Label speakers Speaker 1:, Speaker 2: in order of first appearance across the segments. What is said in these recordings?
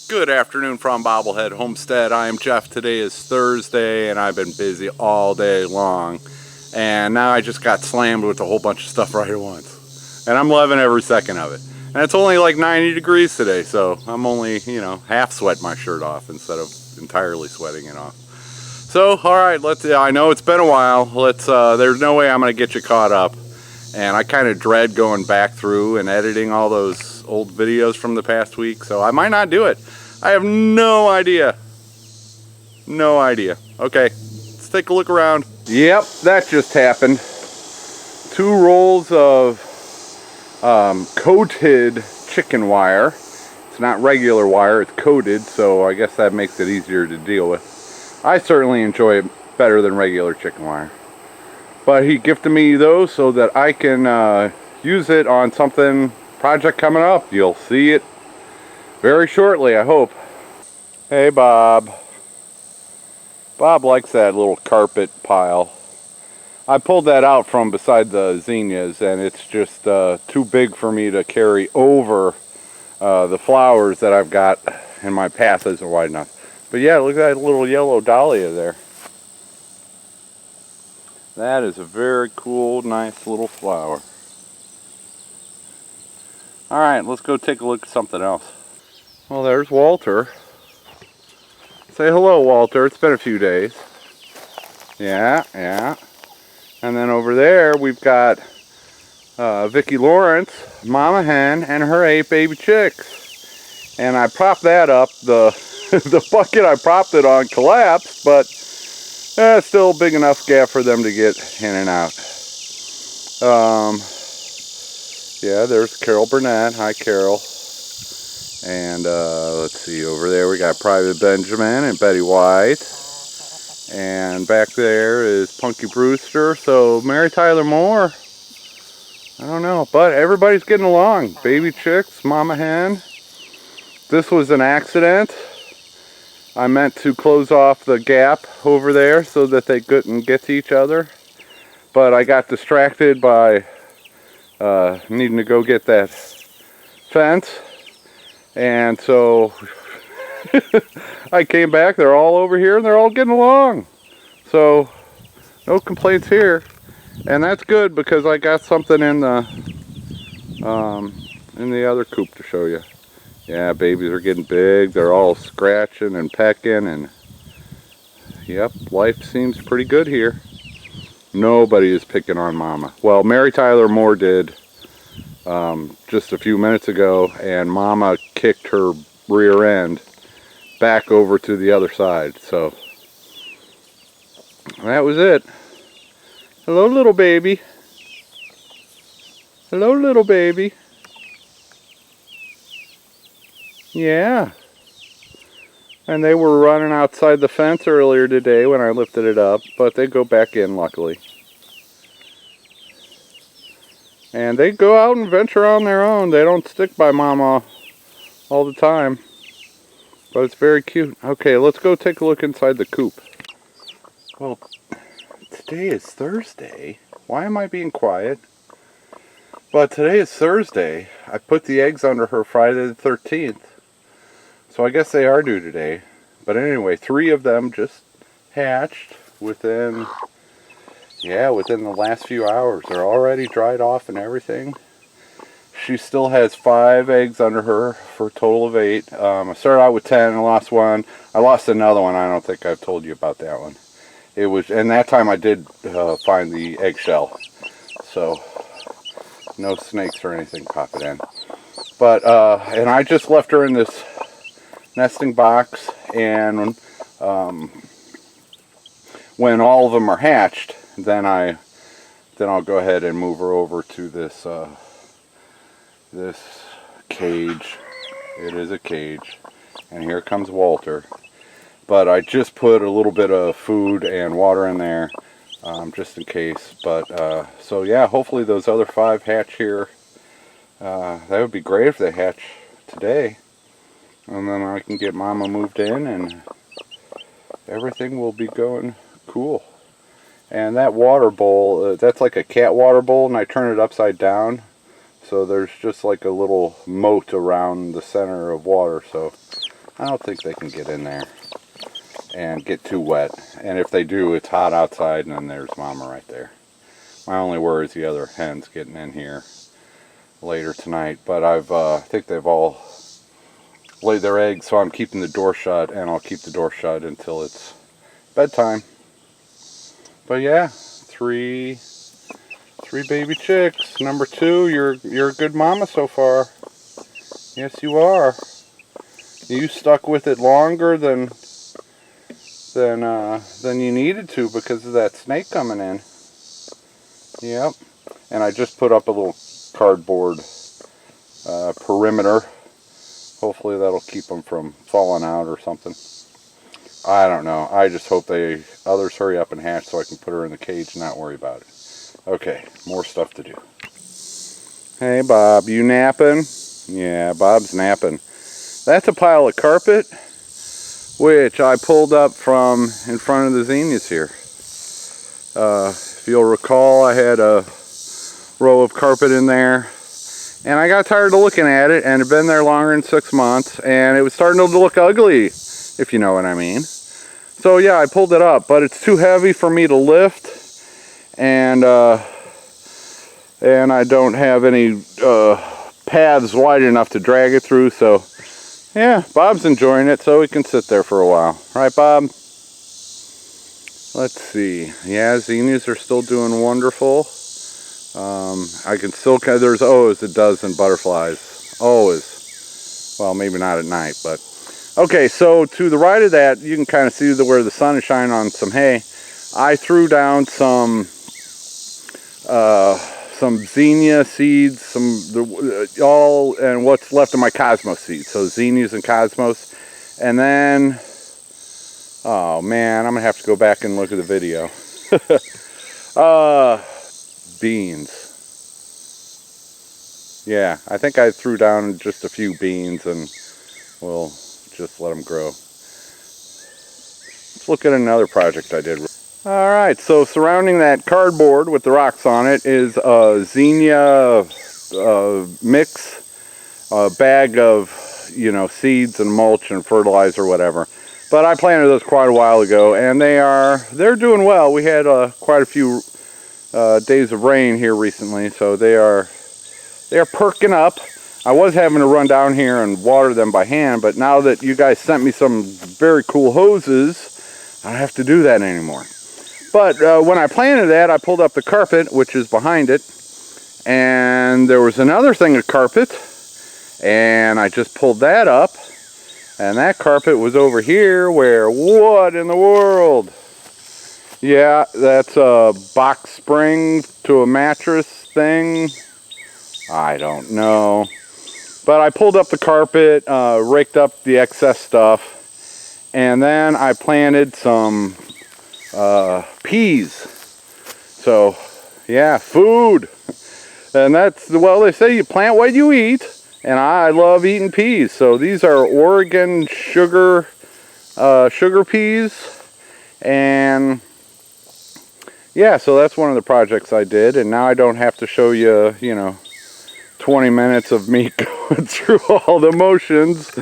Speaker 1: Good afternoon from Bobblehead Homestead. I am Jeff. Today is Thursday and I've been busy all day long. And now I just got slammed with a whole bunch of stuff right at once. And I'm loving every second of it. And it's only like 90 degrees today, so I'm only, half sweating my shirt off instead of entirely sweating it off. So, alright, I know it's been a while. There's no way I'm going to get you caught up. And I kind of dread going back through and editing all those old videos from the past week, so I might not do it. I have no idea. No idea. Okay, let's take a look around. Yep, that just happened. 2 rolls of coated chicken wire. It's not regular wire, it's coated, so I guess that makes it easier to deal with. I certainly enjoy it better than regular chicken wire. But he gifted me those so that I can use it on something project coming up. You'll see it very shortly, I hope. Hey, Bob. Bob likes that little carpet pile. I pulled that out from beside the zinnias, and it's just too big for me to carry over the flowers that I've got, and my path isn't wide enough. But yeah, look at that little yellow dahlia there. That is a very cool, nice little flower. Alright, let's go take a look at something else. Well, there's Walter. Say hello, Walter. It's been a few days. Yeah. And then over there, we've got Vicki Lawrence, Mama Hen, and her 8 baby chicks. And I propped that up. The bucket I propped it on collapsed, but it's still a big enough gap for them to get in and out. Yeah, there's Carol Burnett. Hi, Carol. And let's see, over there we got Private Benjamin and Betty White. And back there is Punky Brewster. So Mary Tyler Moore. I don't know, but everybody's getting along. Baby chicks, Mama Hen. This was an accident. I meant to close off the gap over there so that they couldn't get to each other. But I got distracted by needing to go get that fence. And so I came back. They're all over here and they're all getting along. So no complaints here. And that's good because I got something in the other coop to show you. Yeah, babies are getting big. They're all scratching and pecking, and yep, life seems pretty good here. Nobody is picking on Mama. Well, Mary Tyler Moore did just a few minutes ago, and Mama kicked her rear end back over to the other side. So that was it. Hello, little baby. Hello, little baby. Yeah. And they were running outside the fence earlier today when I lifted it up, but they go back in, luckily. And they go out and venture on their own. They don't stick by Mama all the time. But it's very cute. Okay, let's go take a look inside the coop. Well, today is Thursday. Why am I being quiet? But today is Thursday. I put the eggs under her Friday the 13th. So I guess they are due today. But anyway, 3 of them just hatched within the last few hours. They're already dried off and everything. She still has 5 eggs under her for a total of 8. I started out with 10 and lost 1. I lost another one. I don't think I've told you about that one. And that time I did find the eggshell. So no snakes or anything popping in. But, and I just left her in this nesting box, and when all of them are hatched, then I'll go ahead and move her over to this this cage. It is a cage, and here comes Walter. But I just put a little bit of food and water in there, just in case. But so yeah, hopefully those other 5 hatch here. That would be great if they hatch today. And then I can get Mama moved in and everything will be going cool. And that water bowl, that's like a cat water bowl, and I turn it upside down. So there's just like a little moat around the center of water. So I don't think they can get in there and get too wet. And if they do, it's hot outside, and then there's Mama right there. My only worry is the other hens getting in here later tonight. But I think they've all laid their eggs, so I'm keeping the door shut, and I'll keep the door shut until it's bedtime. But yeah, three baby chicks. Number 2, you're a good mama so far. Yes, you are. You stuck with it longer than you needed to because of that snake coming in. Yep. And I just put up a little cardboard perimeter. Hopefully that'll keep them from falling out or something. I don't know. I just hope others hurry up and hatch so I can put her in the cage and not worry about it. Okay, more stuff to do. Hey Bob, you napping? Yeah, Bob's napping. That's a pile of carpet, which I pulled up from in front of the zinnias here. If you'll recall, I had a row of carpet in there, and I got tired of looking at it, and it had been there longer than 6 months, and it was starting to look ugly, if you know what I mean. So yeah, I pulled it up, but it's too heavy for me to lift, and I don't have any paths wide enough to drag it through, so yeah, Bob's enjoying it, so he can sit there for a while. Right, Bob? Let's see. Yeah, zinnias are still doing wonderful. I can still, there's always a dozen butterflies. Always. Well, maybe not at night, but. Okay, so to the right of that, you can kind of see where the sun is shining on some hay. I threw down some zinnia seeds, and what's left of my cosmos seeds. So zinnias and cosmos. And then, oh man, I'm gonna have to go back and look at the video. Beans. Yeah, I think I threw down just a few beans, and we'll just let them grow. Let's look at another project I did. Alright, so surrounding that cardboard with the rocks on it is a zinnia mix, a bag of, seeds and mulch and fertilizer, whatever. But I planted those quite a while ago, and they're doing well. We had quite a few days of rain here recently, so they are perking up. I was having to run down here and water them by hand, but now that you guys sent me some very cool hoses, I don't have to do that anymore. But when I planted that, I pulled up the carpet, which is behind it, and there was another thing of carpet, and I just pulled that up, and that carpet was over here where, what in the world? Yeah, that's a box spring to a mattress thing. I don't know. But I pulled up the carpet, raked up the excess stuff, and then I planted some peas. So, yeah, food. And that's, well, they say you plant what you eat, and I love eating peas. So these are Oregon sugar peas, and yeah, so that's one of the projects I did, and now I don't have to show you, 20 minutes of me going through all the motions.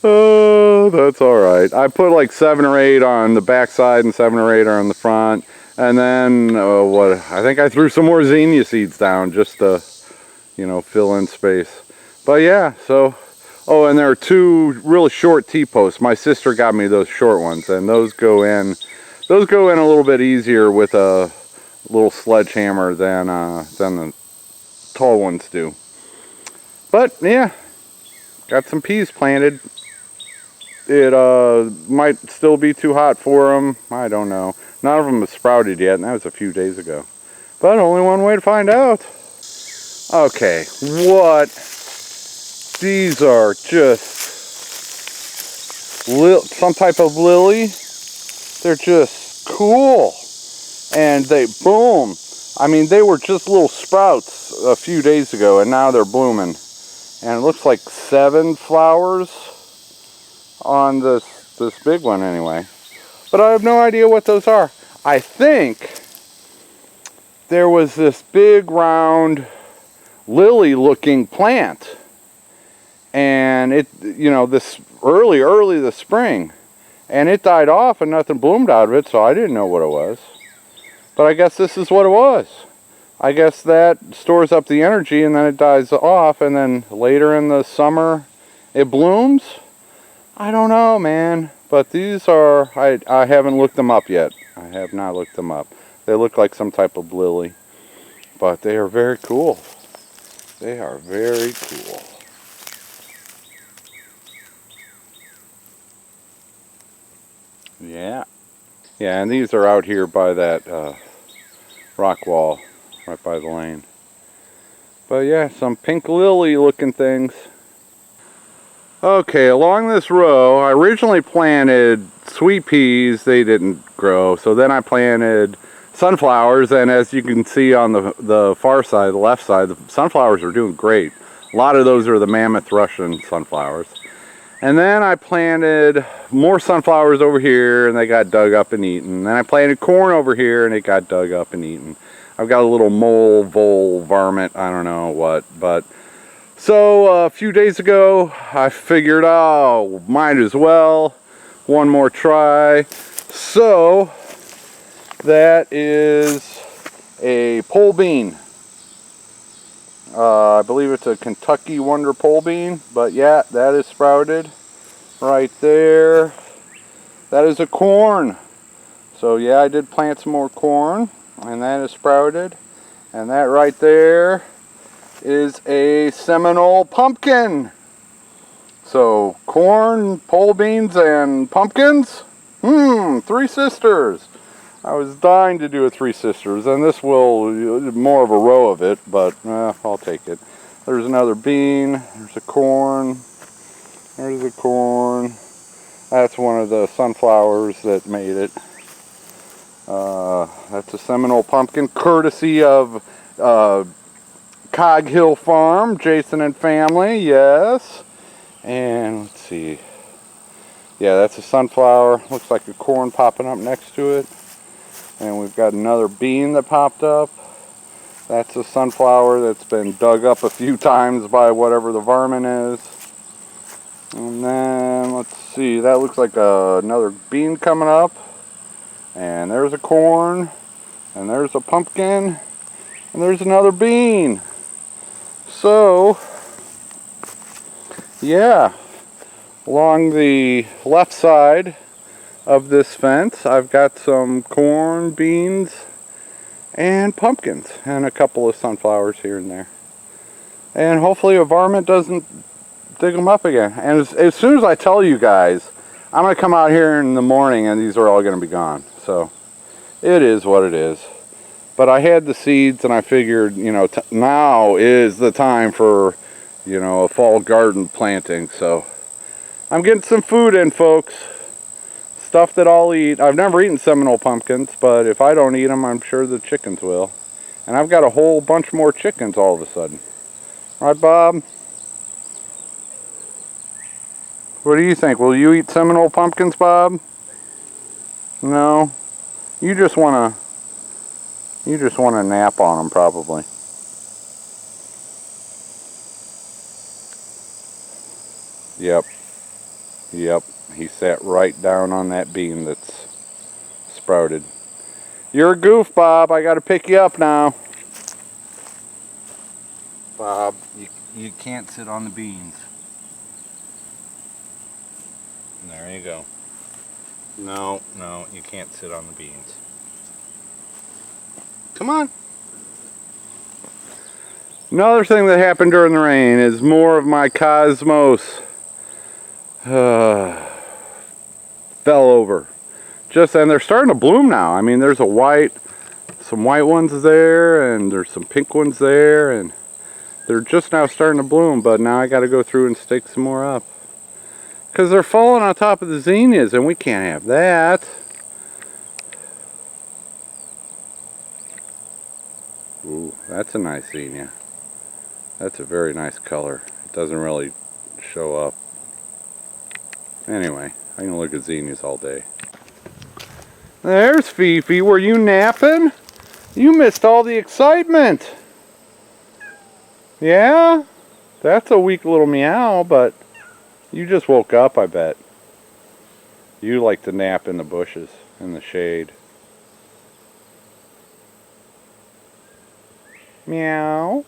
Speaker 1: Oh, that's all right. I put like 7 or 8 on the back side and 7 or 8 on the front. And then, I think I threw some more zinnia seeds down just to, fill in space. But yeah, so, and there are 2 really short T-posts. My sister got me those short ones, and those go in a little bit easier with a little sledgehammer than the tall ones do. But yeah, got some peas planted. It might still be too hot for them. I don't know. None of them have sprouted yet, and that was a few days ago. But only one way to find out. Okay, what? These are just some type of lily. They're just cool. And they boom. I mean, they were just little sprouts a few days ago, and now they're blooming. And it looks like 7 flowers on this big one anyway. But I have no idea what those are. I think there was this big round lily looking plant, and it, you know, this early this spring, and it died off and nothing bloomed out of it, so I didn't know what it was. But I guess this is what it was. I guess that stores up the energy and then it dies off, and then later in the summer it blooms. I don't know, man. But these are, I haven't looked them up yet. I have not looked them up. They look like some type of lily. But they are very cool. They are very cool. Yeah. Yeah, and these are out here by that rock wall, right by the lane. But yeah, some pink lily looking things. Okay, along this row, I originally planted sweet peas. They didn't grow. So then I planted sunflowers, and as you can see on the far side, the left side, the sunflowers are doing great. A lot of those are the mammoth Russian sunflowers. And then I planted more sunflowers over here, and they got dug up and eaten. Then I planted corn over here, and it got dug up and eaten. I've got a little mole, vole, varmint, I don't know what, but so a few days ago I figured, oh, might as well, one more try. So that is a pole bean. I believe it's a Kentucky Wonder pole bean, but yeah, that is sprouted right there. That is a corn. So yeah, I did plant some more corn, and that is sprouted. And that right there is a Seminole pumpkin. So corn, pole beans, and pumpkins. Three sisters. I was dying to do a three sisters, and this will more of a row of it, but I'll take it. There's another bean. There's a corn. There's a corn. That's one of the sunflowers that made it. That's a Seminole pumpkin, courtesy of Cog Hill Farm, Jason and family, yes. And let's see. Yeah, that's a sunflower. Looks like a corn popping up next to it. And we've got another bean that popped up. That's a sunflower that's been dug up a few times by whatever the varmint is. And then, let's see, that looks like another bean coming up. And there's a corn. And there's a pumpkin. And there's another bean. So, yeah, along the left side of this fence, I've got some corn, beans, and pumpkins, and a couple of sunflowers here and there. And hopefully a varmint doesn't dig them up again. And as soon as I tell you guys, I'm going to come out here in the morning and these are all going to be gone. So it is what it is. But I had the seeds, and I figured, you know, now is the time for, you know, a fall garden planting. So I'm getting some food in, folks. Stuff that I'll eat. I've never eaten Seminole pumpkins, but if I don't eat them, I'm sure the chickens will. And I've got a whole bunch more chickens all of a sudden. Right, Bob? What do you think? Will you eat Seminole pumpkins, Bob? No? You just want to nap on them, probably. Yep. Yep. He sat right down on that bean that's sprouted. You're a goof, Bob. I got to pick you up now. Bob, you can't sit on the beans. There you go. No, you can't sit on the beans. Come on. Another thing that happened during the rain is more of my cosmos fell over. And they're starting to bloom now. I mean, there's some white ones there, and there's some pink ones there, and they're just now starting to bloom, but now I got to go through and stake some more up. Because they're falling on top of the zinnias, and we can't have that. Ooh, that's a nice zinnia. That's a very nice color. It doesn't really show up. Anyway, I can look at zinnias all day. There's Fifi. Were you napping? You missed all the excitement. Yeah? That's a weak little meow, but you just woke up, I bet. You like to nap in the bushes, in the shade. Meow.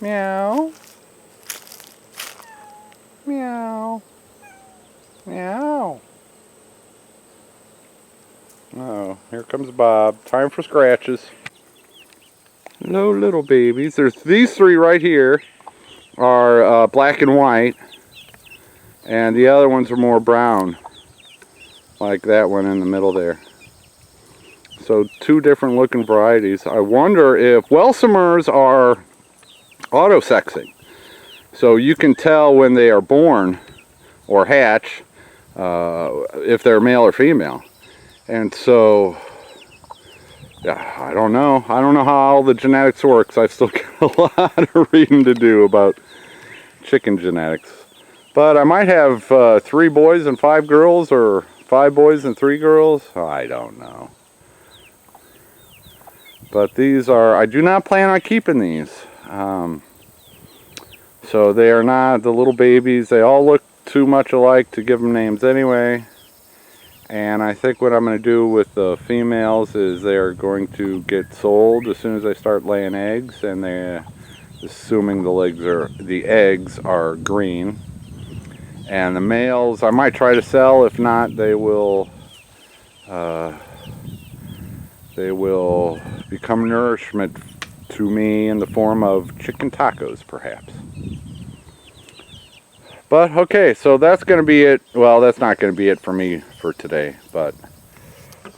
Speaker 1: Meow. Meow. Meow. Oh, here comes Bob. Time for scratches. Hello, little babies. There's these three right here are black and white, and the other ones are more brown, like that one in the middle there. So two different looking varieties. I wonder if Welsumers are auto-sexing. So you can tell when they are born or hatch if they're male or female. And so, yeah, I don't know. I don't know how all the genetics works. I've still got a lot of reading to do about chicken genetics. But I might have 3 boys and 5 girls, or 5 boys and 3 girls. I don't know. But these are, I do not plan on keeping these. So they are not the little babies. They all look too much alike to give them names anyway. And I think what I'm going to do with the females is they're going to get sold as soon as they start laying eggs, and they're assuming the eggs are green. And the males I might try to sell. If not, they will become nourishment to me in the form of chicken tacos, perhaps. But okay, so that's going to be it. Well, that's not going to be it for me for today, but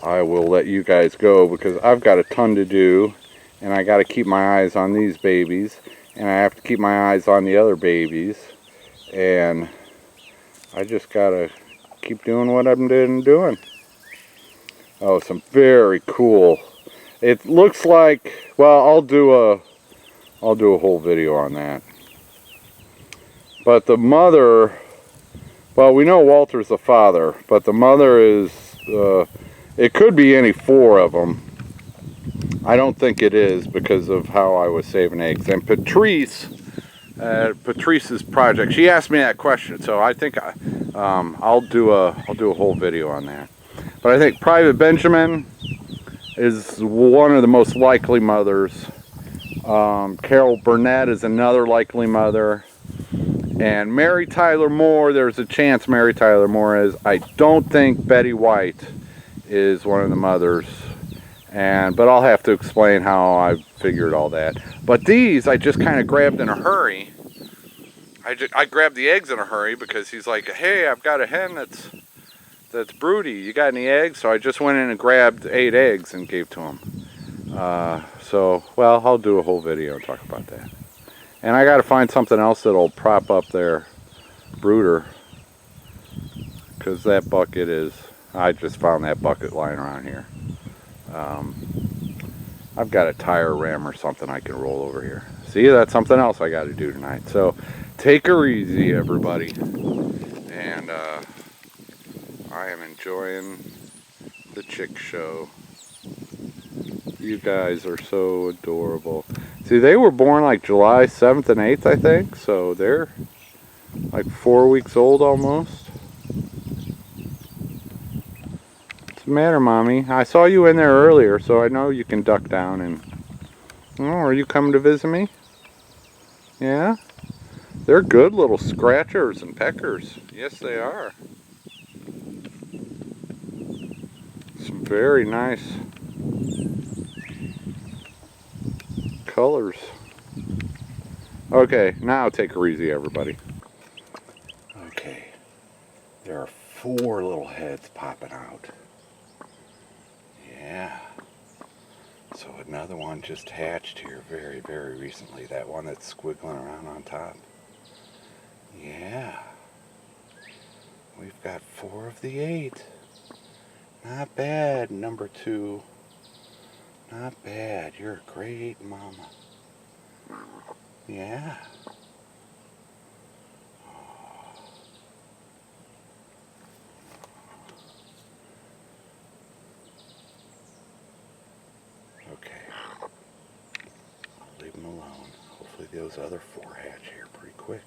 Speaker 1: I will let you guys go because I've got a ton to do, and I got to keep my eyes on these babies, and I have to keep my eyes on the other babies, and I just got to keep doing what I'm doing. Oh, some very cool. It looks like, well, I'll do a whole video on that. But the mother, well, we know Walter's the father, but the mother is, it could be any 4 of them. I don't think it is because of how I was saving eggs. And Patrice, Patrice's project, she asked me that question, so I think I'll do a whole video on that. But I think Private Benjamin is one of the most likely mothers. Carol Burnett is another likely mother. And Mary Tyler Moore, there's a chance Mary Tyler Moore is. I don't think Betty White is one of the mothers. But I'll have to explain how I figured all that. But these I just kind of grabbed in a hurry. I grabbed the eggs in a hurry because he's like, hey, I've got a hen that's broody. You got any eggs? So I just went in and grabbed 8 eggs and gave to him. Well, I'll do a whole video and talk about that. And I got to find something else that'll prop up their brooder, because that bucket is, I just found that bucket lying around here. I've got a tire ram or something I can roll over here. See, that's something else I got to do tonight. So take her easy, everybody. And I am enjoying the chick show. You guys are so adorable. See, they were born like July 7th and 8th, I think. So they're like 4 weeks old almost. What's the matter, Mommy? I saw you in there earlier, so I know you can duck down and... Oh, are you coming to visit me? Yeah? They're good little scratchers and peckers. Yes, they are. Some very nice colors. Okay, now take her easy, everybody. Okay, there are 4 little heads popping out. Yeah. So another one just hatched here very, very recently. That one that's squiggling around on top. Yeah. We've got 4 of the 8. Not bad, number 2. Not bad. You're a great mama. Yeah. Okay. I'll leave them alone. Hopefully those other 4 hatch here pretty quick.